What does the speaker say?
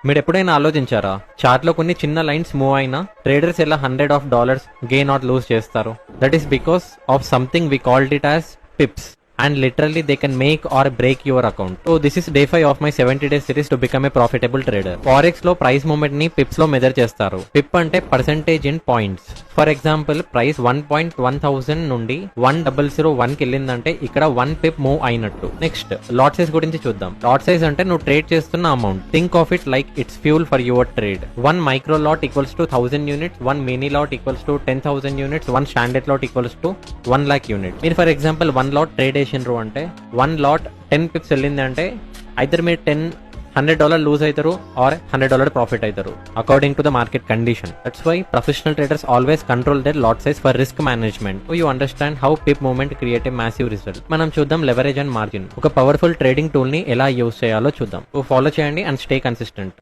మీరు ఎప్పుడైనా ఆలోచించారా, చార్ట్ లో కొన్ని చిన్న లైన్స్ మూవ్ అయినా ట్రేడర్స్ ఎలా $100 గెయిన్ ఆర్ లూజ్ చేస్తారు? That is because of something we called it as pips. And literally they can make or break your account. So this is day 5 of my 70 days series to become a profitable trader. Forex లో price movement ని Pips లో measure చేస్తారు. పిప్ అంటే percentage in points. For example price 1.1000 నుండి 1001 కి వెళ్ళిందంటే ఇక్కడ 1 పిప్ move అయినట్టు. నెక్స్ట్ లాట్ సైజ్ గురించి చూద్దాం. లాట్ సైజ్ అంటే నువ్వు ట్రేడ్ చేస్తున్న amount. Think of it like it's fuel for your trade. 1 micro lot equals to 1000 units, 1 mini lot equals to 10,000 units, 1 standard lot equals to 1 lakh unit. మీరు for example 1 lot trade అంటే 1 lot 10 Pips వెళ్ళింది అంటే either మీరు $100 lose అవుతారు or $100 profit అవుతారు according to the market condition. That's why professional traders always control their lot size for risk management. You understand how pip movement create a massive result. మనం చూద్దాం leverage and margin, ఒక powerful trading tool ని ఎలా use చేయాలో చూద్దాం. Follow చేయండి and stay consistent.